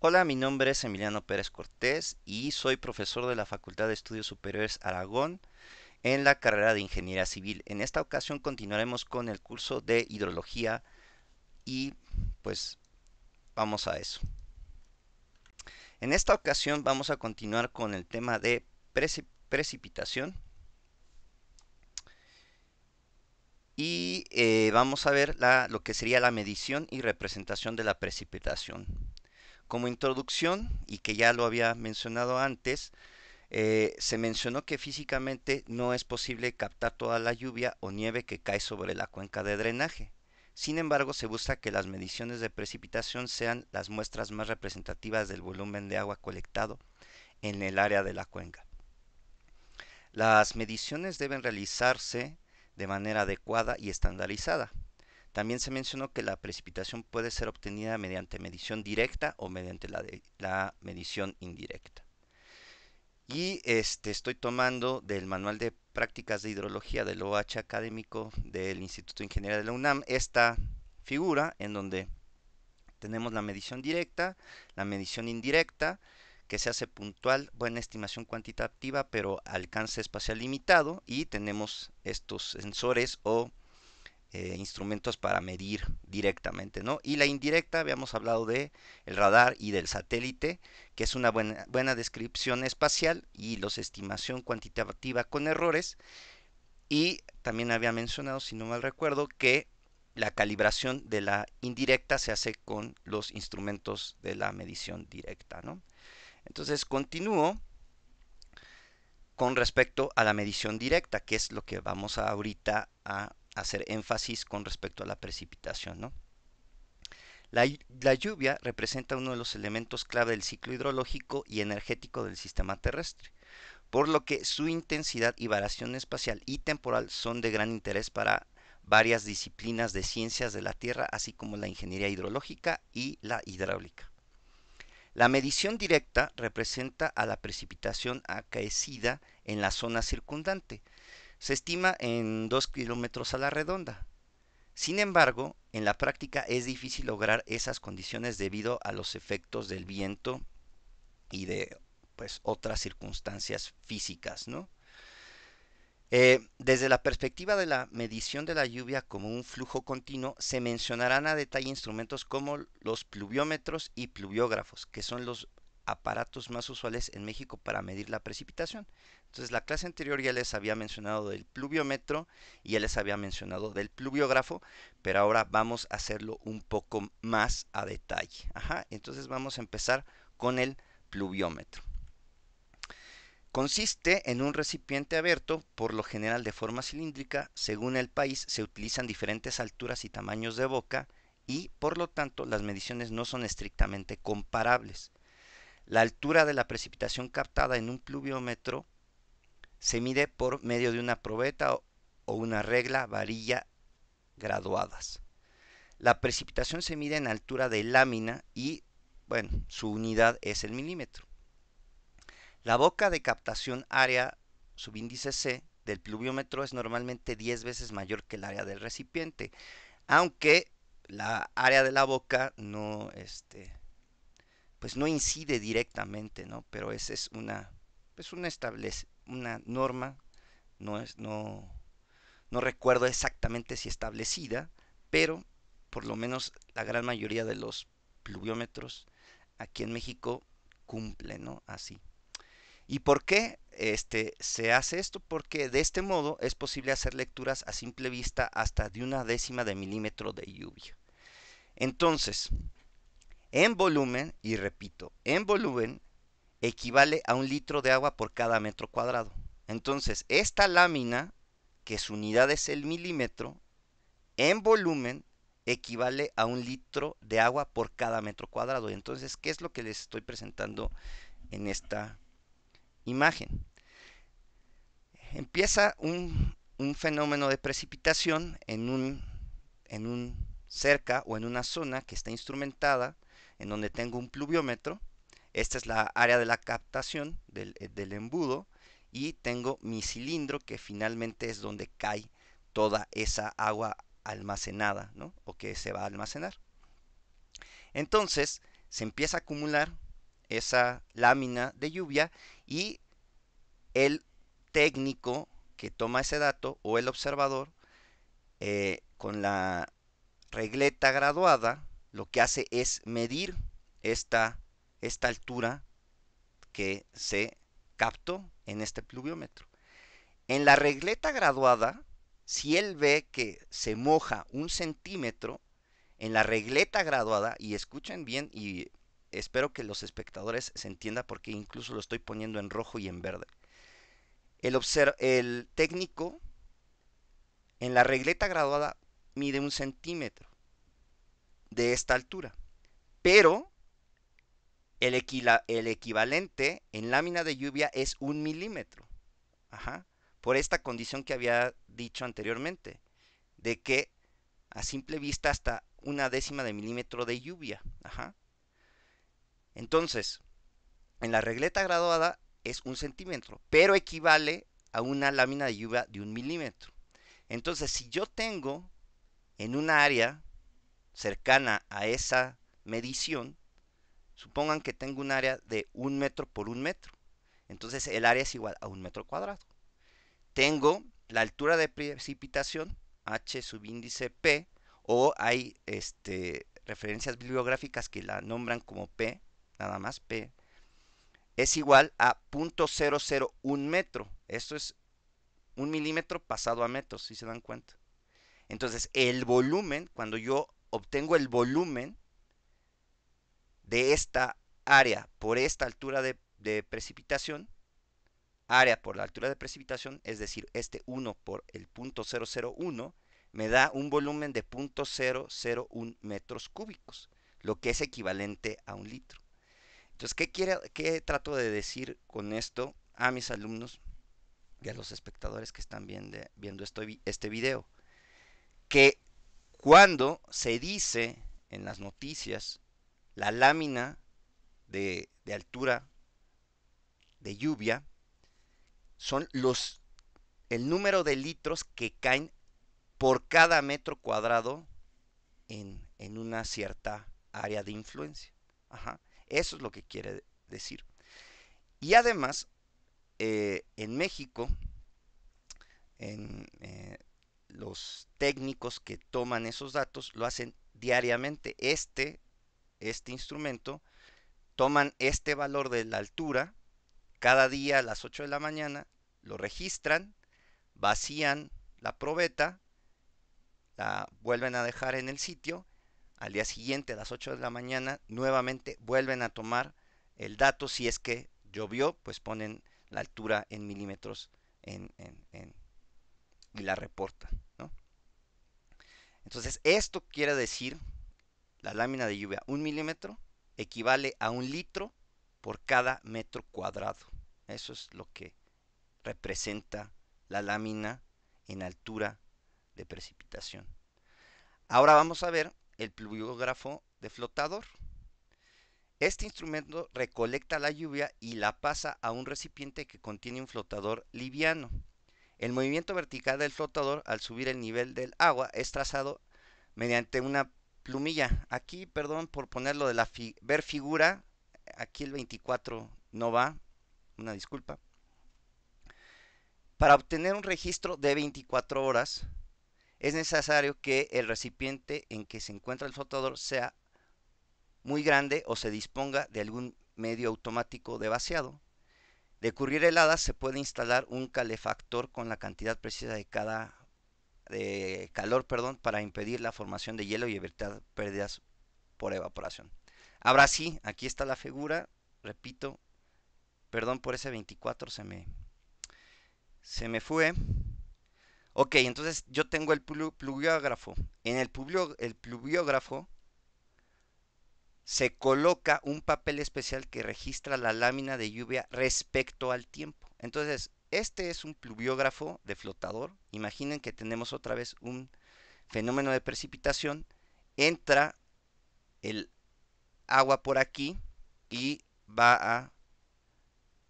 Hola, mi nombre es Emiliano Pérez Cortés y soy profesor de la Facultad de Estudios Superiores Aragón en la carrera de Ingeniería Civil. En esta ocasión continuaremos con el curso de hidrología y pues vamos a eso. En esta ocasión vamos a continuar con el tema de precipitación y vamos a ver lo que sería la medición y representación de la precipitación. Como introducción, y que ya lo había mencionado antes, se mencionó que físicamente no es posible captar toda la lluvia o nieve que cae sobre la cuenca de drenaje. Sin embargo, se busca que las mediciones de precipitación sean las muestras más representativas del volumen de agua colectado en el área de la cuenca. Las mediciones deben realizarse de manera adecuada y estandarizada. También se mencionó que la precipitación puede ser obtenida mediante medición directa o mediante la medición indirecta. Y estoy tomando del manual de prácticas de hidrología del OH académico del Instituto de Ingeniería de la UNAM esta figura en donde tenemos la medición directa, la medición indirecta, que se hace puntual, buena estimación cuantitativa, pero alcance espacial limitado, y tenemos estos sensores o instrumentos para medir directamente, ¿no? Y la indirecta, habíamos hablado de el radar y del satélite, que es una buena descripción espacial y los estimación cuantitativa con errores. Y también había mencionado, si no mal recuerdo, que la calibración de la indirecta se hace con los instrumentos de la medición directa, ¿no? Entonces continúo con respecto a la medición directa, que es lo que vamos ahorita a hacer énfasis con respecto a la precipitación, ¿no? La lluvia representa uno de los elementos clave del ciclo hidrológico y energético del sistema terrestre, por lo que su intensidad y variación espacial y temporal son de gran interés para varias disciplinas de ciencias de la Tierra, así como la ingeniería hidrológica y la hidráulica. La medición directa representa a la precipitación acaecida en la zona circundante. Se estima en 2 kilómetros a la redonda. Sin embargo, en la práctica es difícil lograr esas condiciones debido a los efectos del viento y de pues otras circunstancias físicas, ¿no? Desde la perspectiva de la medición de la lluvia como un flujo continuo, se mencionarán a detalle instrumentos como los pluviómetros y pluviógrafos, que son los aparatos más usuales en México para medir la precipitación. Entonces, la clase anterior ya les había mencionado del pluviómetro y ya les había mencionado del pluviógrafo, pero ahora vamos a hacerlo un poco más a detalle. Ajá, entonces vamos a empezar con el pluviómetro. Consiste en un recipiente abierto, por lo general de forma cilíndrica. Según el país, se utilizan diferentes alturas y tamaños de boca y, por lo tanto, las mediciones no son estrictamente comparables. La altura de la precipitación captada en un pluviómetro se mide por medio de una probeta o una regla varilla graduadas. La precipitación se mide en altura de lámina y, bueno, su unidad es el milímetro. La boca de captación área subíndice C del pluviómetro es normalmente 10 veces mayor que el área del recipiente, aunque la área de la boca no, pues no incide directamente, ¿no? Pero esa es pues una norma, no recuerdo exactamente si establecida, pero por lo menos la gran mayoría de los pluviómetros aquí en México cumplen, ¿no? Así. ¿Y por qué se hace esto? Porque de este modo es posible hacer lecturas a simple vista hasta de una décima de milímetro de lluvia. Entonces, en volumen, y repito, en volumen equivale a 1 litro de agua por cada metro cuadrado. Entonces, esta lámina, que su unidad es el milímetro, en volumen equivale a 1 litro de agua por cada metro cuadrado. Entonces, ¿qué es lo que les estoy presentando en esta imagen? Empieza un fenómeno de precipitación en un cerca o en una zona que está instrumentada, en donde tengo un pluviómetro. Esta es la área de la captación del embudo y tengo mi cilindro, que finalmente es donde cae toda esa agua almacenada, ¿no? O que se va a almacenar. Entonces, se empieza a acumular esa lámina de lluvia y el técnico que toma ese dato o el observador con la regleta graduada lo que hace es medir esta, esta altura que se captó en este pluviómetro. En la regleta graduada, si él ve que se moja 1 centímetro, en la regleta graduada, y escuchen bien y espero que los espectadores se entienda porque incluso lo estoy poniendo en rojo y en verde. El técnico en la regleta graduada mide 1 centímetro de esta altura, pero el equivalente en lámina de lluvia es 1 milímetro. Ajá. Por esta condición que había dicho anteriormente, de que a simple vista hasta 1/10 de milímetro de lluvia. Ajá. Entonces, en la regleta graduada es 1 centímetro, pero equivale a una lámina de lluvia de 1 milímetro. Entonces, si yo tengo en un área cercana a esa medición, supongan que tengo un área de 1 metro por 1 metro. Entonces el área es igual a 1 metro cuadrado. Tengo la altura de precipitación, H subíndice P, o hay referencias bibliográficas que la nombran como P, nada más P, es igual a 0.001 metro. Esto es 1 milímetro pasado a metros, si se dan cuenta. Entonces, el volumen, cuando yo obtengo el volumen de esta área por esta altura de precipitación, área por la altura de precipitación, es decir, este 1 por el 0.001, me da un volumen de 0.001 metros cúbicos, lo que es equivalente a 1 litro. Entonces, ¿qué trato de decir con esto a mis alumnos y a los espectadores que están viendo este video? Que cuando se dice en las noticias la lámina de altura de lluvia, son el número de litros que caen por cada metro cuadrado en una cierta área de influencia. Ajá. Eso es lo que quiere decir. Y además, en México, los técnicos que toman esos datos lo hacen diariamente. Este instrumento toman este valor de la altura cada día a las 8 de la mañana, lo registran, vacían la probeta, la vuelven a dejar en el sitio, al día siguiente a las 8 de la mañana nuevamente vuelven a tomar el dato, si es que llovió, pues ponen la altura en milímetros y la reportan, ¿no? Entonces esto quiere decir, la lámina de lluvia, 1 milímetro equivale a 1 litro por cada metro cuadrado. Eso es lo que representa la lámina en altura de precipitación. Ahora vamos a ver el pluviógrafo de flotador. Este instrumento recolecta la lluvia y la pasa a un recipiente que contiene un flotador liviano. El movimiento vertical del flotador al subir el nivel del agua es trazado mediante una plumilla. Aquí, perdón por ponerlo de ver figura, aquí el 24 no va, una disculpa. Para obtener un registro de 24 horas, es necesario que el recipiente en que se encuentra el flotador sea muy grande o se disponga de algún medio automático de vaciado. De ocurrir heladas, se puede instalar un calefactor con la cantidad precisa de calor, para impedir la formación de hielo y evitar pérdidas por evaporación. Ahora sí, aquí está la figura, repito, perdón por ese 24, se me fue. Ok, entonces yo tengo el pluviógrafo. En el pluviógrafo se coloca un papel especial que registra la lámina de lluvia respecto al tiempo. Entonces, este es un pluviógrafo de flotador. Imaginen que tenemos otra vez un fenómeno de precipitación. Entra el agua por aquí y va a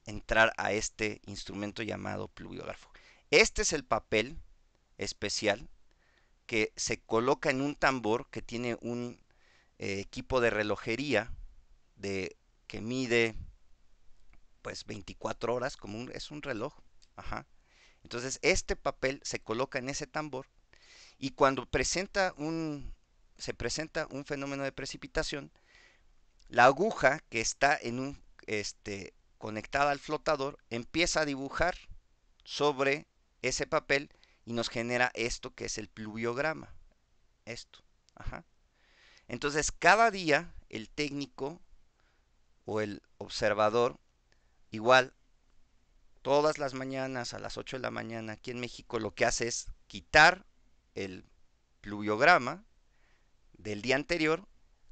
entrar a este instrumento llamado pluviógrafo. Este es el papel especial que se coloca en un tambor que tiene un equipo de relojería que mide pues 24 horas, es un reloj. Ajá. Entonces este papel se coloca en ese tambor y cuando se presenta un fenómeno de precipitación, la aguja que está conectada al flotador empieza a dibujar sobre ese papel y nos genera esto que es el pluviograma. Esto. Ajá. Entonces, cada día el técnico o el observador, igual, todas las mañanas a las 8 de la mañana aquí en México, lo que hace es quitar el pluviograma del día anterior,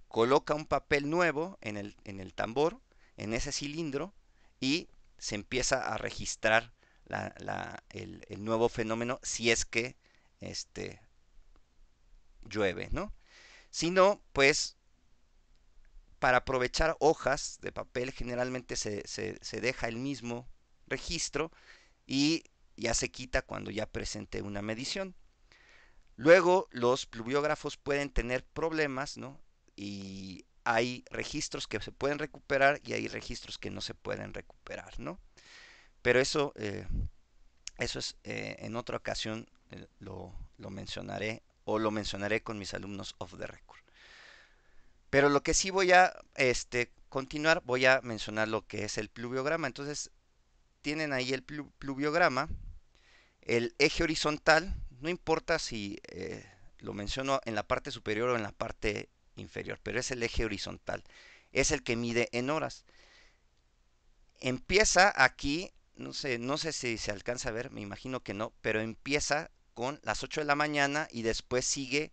coloca un papel nuevo en el tambor, en ese cilindro, y se empieza a registrar el nuevo fenómeno si es que este, llueve, ¿no? Si no, pues para aprovechar hojas de papel generalmente se deja el mismo registro y ya se quita cuando ya presente una medición. Luego los pluviógrafos pueden tener problemas, ¿no? Y hay registros que se pueden recuperar y hay registros que no se pueden recuperar, ¿no? Pero eso es en otra ocasión lo mencionaré o lo mencionaré con mis alumnos off the record. Pero lo que sí voy a continuar, voy a mencionar lo que es el pluviograma. Entonces, tienen ahí el pluviograma, el eje horizontal, no importa si lo menciono en la parte superior o en la parte inferior, pero es el eje horizontal, es el que mide en horas. Empieza aquí, no sé si se alcanza a ver, me imagino que no, pero empieza con las 8 de la mañana y después sigue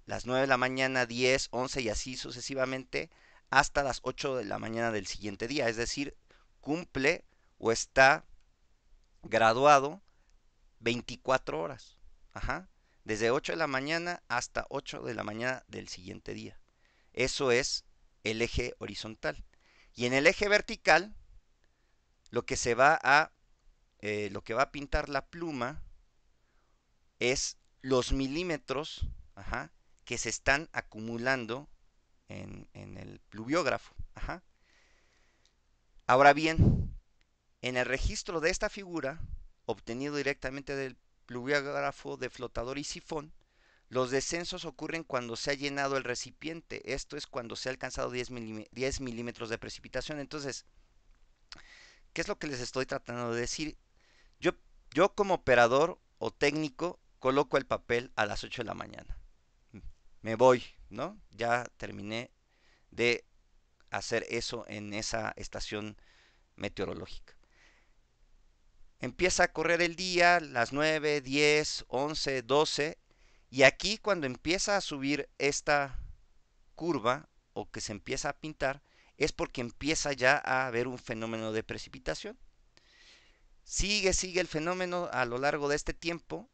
las 9 de la mañana, 10, 11 y así sucesivamente hasta las 8 de la mañana del siguiente día. Es decir, cumple o está graduado 24 horas. Ajá. Desde 8 de la mañana hasta 8 de la mañana del siguiente día. Eso es el eje horizontal. Y en el eje vertical, lo que se va a, lo que va a pintar la pluma es los milímetros, ajá, que se están acumulando en el pluviógrafo. Ajá. Ahora bien, en el registro de esta figura, obtenido directamente del pluviógrafo de flotador y sifón, los descensos ocurren cuando se ha llenado el recipiente. Esto es cuando se ha alcanzado 10 milímetros de precipitación. Entonces, ¿qué es lo que les estoy tratando de decir? Yo, yo como operador o técnico coloco el papel a las 8 de la mañana. Me voy, ¿no? Ya terminé de hacer eso en esa estación meteorológica. Empieza a correr el día, las 9, 10, 11, 12, y aquí cuando empieza a subir esta curva o que se empieza a pintar, es porque empieza ya a haber un fenómeno de precipitación. Sigue el fenómeno a lo largo de este tiempo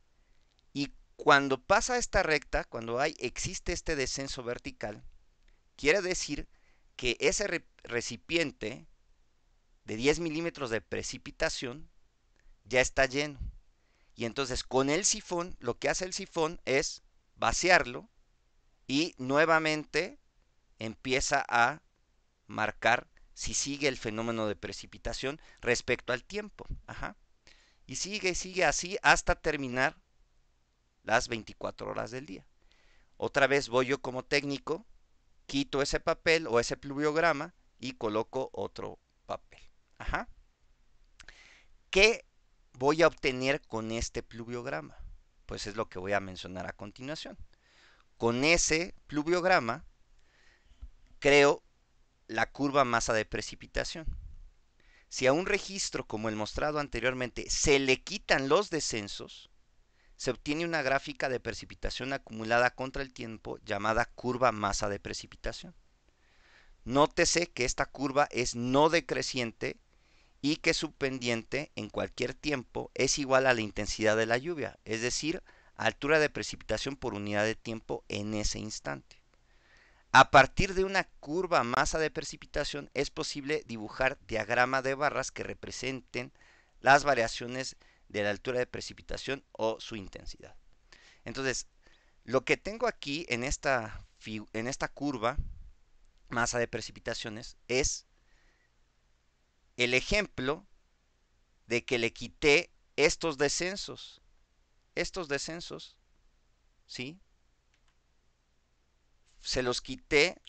y cuando pasa esta recta, cuando existe este descenso vertical, quiere decir que ese recipiente de 10 milímetros de precipitación ya está lleno. Y entonces con el sifón, lo que hace el sifón es vaciarlo y nuevamente empieza a marcar si sigue el fenómeno de precipitación respecto al tiempo. Ajá. Y sigue así hasta terminar las 24 horas del día. Otra vez voy yo como técnico, quito ese papel o ese pluviograma y coloco otro papel. Ajá. ¿Qué voy a obtener con este pluviograma? Pues es lo que voy a mencionar a continuación. Con ese pluviograma creo la curva masa de precipitación. Si a un registro como el mostrado anteriormente se le quitan los descensos, se obtiene una gráfica de precipitación acumulada contra el tiempo llamada curva masa de precipitación. Nótese que esta curva es no decreciente y que su pendiente en cualquier tiempo es igual a la intensidad de la lluvia, es decir, altura de precipitación por unidad de tiempo en ese instante. A partir de una curva masa de precipitación es posible dibujar diagrama de barras que representen las variaciones de la altura de precipitación o su intensidad. Entonces, lo que tengo aquí en esta curva masa de precipitaciones, es el ejemplo de que le quité estos descensos. Estos descensos, ¿sí? Se los quité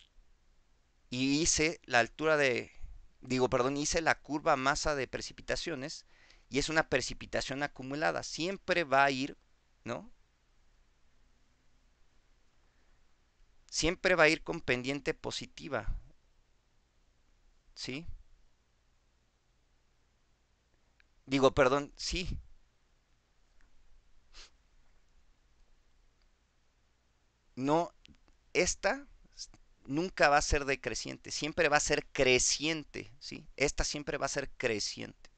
y hice la altura de, digo, perdón, hice la curva masa de precipitaciones y es una precipitación acumulada. Siempre va a ir, ¿no? Siempre va a ir con pendiente positiva, ¿sí? Digo, perdón, sí. No, esta nunca va a ser decreciente, siempre va a ser creciente, ¿sí? Esta siempre va a ser creciente,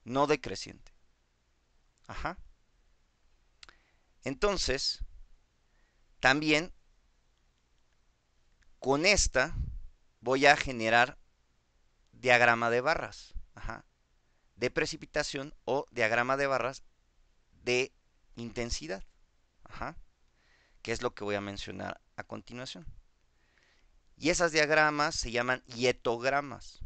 no decreciente. Ajá. Entonces, también con esta voy a generar diagrama de barras, ajá, de precipitación o diagrama de barras de intensidad, ajá, que es lo que voy a mencionar a continuación. Y esas diagramas se llaman hietogramas.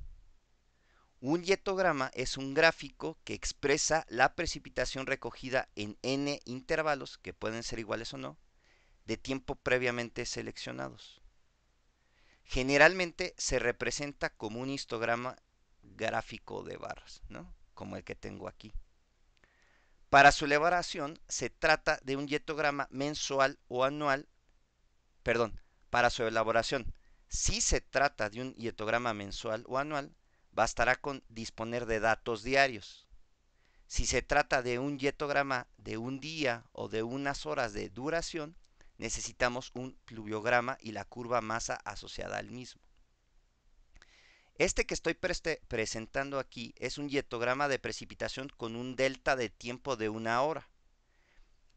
Un hietograma es un gráfico que expresa la precipitación recogida en n intervalos, que pueden ser iguales o no, de tiempo previamente seleccionados. Generalmente se representa como un histograma gráfico de barras, ¿no? Como el que tengo aquí. Para su elaboración se trata de un hietograma mensual o anual, perdón, para su elaboración, si se trata de un hietograma mensual o anual, bastará con disponer de datos diarios. Si se trata de un hietograma de un día o de unas horas de duración, necesitamos un pluviograma y la curva masa asociada al mismo. Este que estoy presentando aquí es un hietograma de precipitación con un delta de tiempo de una hora,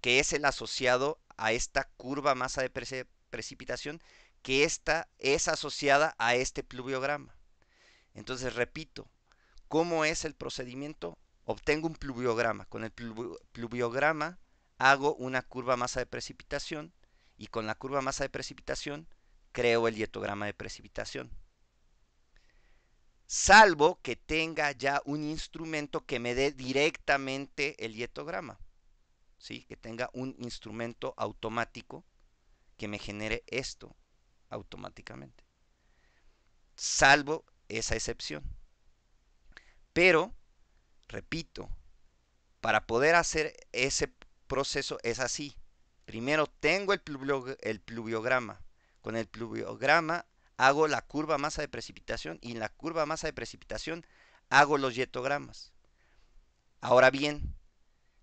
que es el asociado a esta curva masa de precipitación, que esta es asociada a este pluviograma. Entonces, repito, ¿cómo es el procedimiento? Obtengo un pluviograma. Con el pluviograma hago una curva masa de precipitación y con la curva masa de precipitación creo el hietograma de precipitación. Salvo que tenga ya un instrumento que me dé directamente el hietograma, ¿sí? Que tenga un instrumento automático que me genere esto automáticamente. Salvo esa excepción. Pero, repito, para poder hacer ese proceso es así. Primero tengo el pluviograma. Con el pluviograma hago la curva masa de precipitación y en la curva masa de precipitación hago los hietogramas. Ahora bien,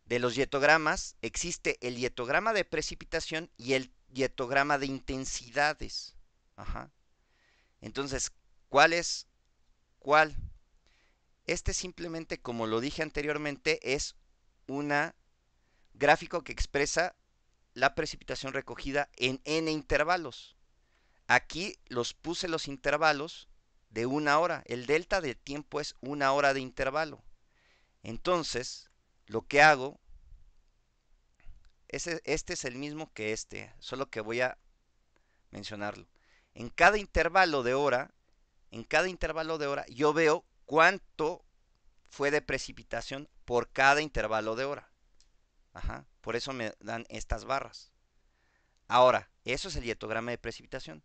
de los hietogramas existe el hietograma de precipitación y el hietograma de intensidades. Ajá. Entonces, ¿cuál es cuál? Este simplemente, como lo dije anteriormente, es un gráfico que expresa la precipitación recogida en n intervalos. Aquí los puse los intervalos de una hora. El delta de tiempo es una hora de intervalo. Entonces, lo que hago, este es el mismo que este, solo que voy a mencionarlo. En cada intervalo de hora, en cada intervalo de hora, yo veo cuánto fue de precipitación por cada intervalo de hora. Ajá, por eso me dan estas barras. Ahora, eso es el hietograma de precipitación.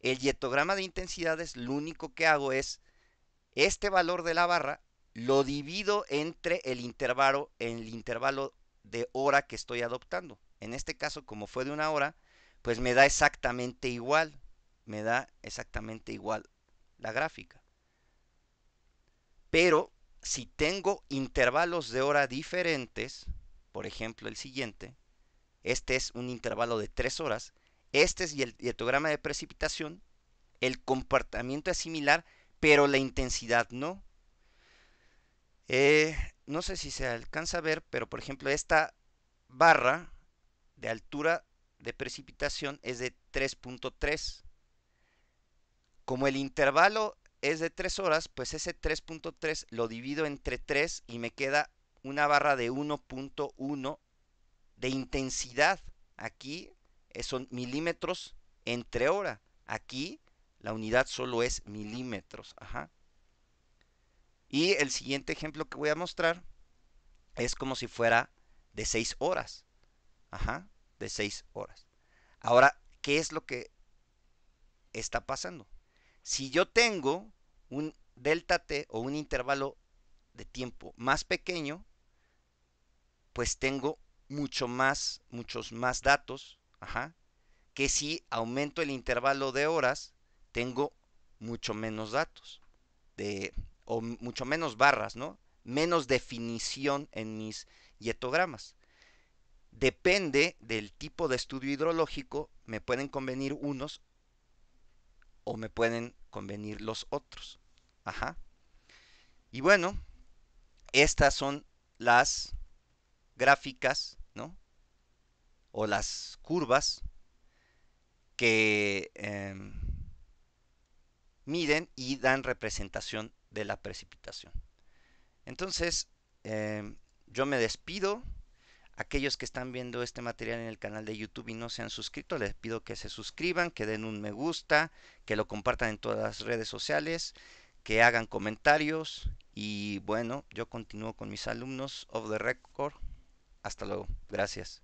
El hietograma de intensidades, lo único que hago es este valor de la barra lo divido entre el intervalo de hora que estoy adoptando. En este caso, como fue de una hora, pues me da exactamente igual. Me da exactamente igual la gráfica. Pero si tengo intervalos de hora diferentes, por ejemplo el siguiente, este es un intervalo de 3 horas, este es el hietograma de precipitación, el comportamiento es similar, pero la intensidad no. No sé si se alcanza a ver, pero por ejemplo esta barra de altura de precipitación es de 3.3. Como el intervalo es de 3 horas, pues ese 3.3 lo divido entre 3 y me queda una barra de 1.1 de intensidad. Aquí son milímetros entre hora. Aquí La unidad solo es milímetros. Ajá. Y el siguiente ejemplo que voy a mostrar es como si fuera de 6 horas. Ajá, de 6 horas. Ahora, ¿qué es lo que está pasando? Si yo tengo un delta t o un intervalo de tiempo más pequeño, pues tengo muchos más datos, ajá, que si aumento el intervalo de horas, tengo mucho menos datos, o mucho menos barras, ¿no? Menos definición en mis hietogramas. Depende del tipo de estudio hidrológico, me pueden convenir unos o me pueden convenir los otros. Ajá. Y bueno, estas son las gráficas, ¿no? O las curvas que miden y dan representación de la precipitación. Entonces, yo me despido. Aquellos que están viendo este material en el canal de YouTube y no se han suscrito, les pido que se suscriban, que den un me gusta, que lo compartan en todas las redes sociales, que hagan comentarios y bueno, yo continúo con mis alumnos of the record. Hasta luego. Gracias.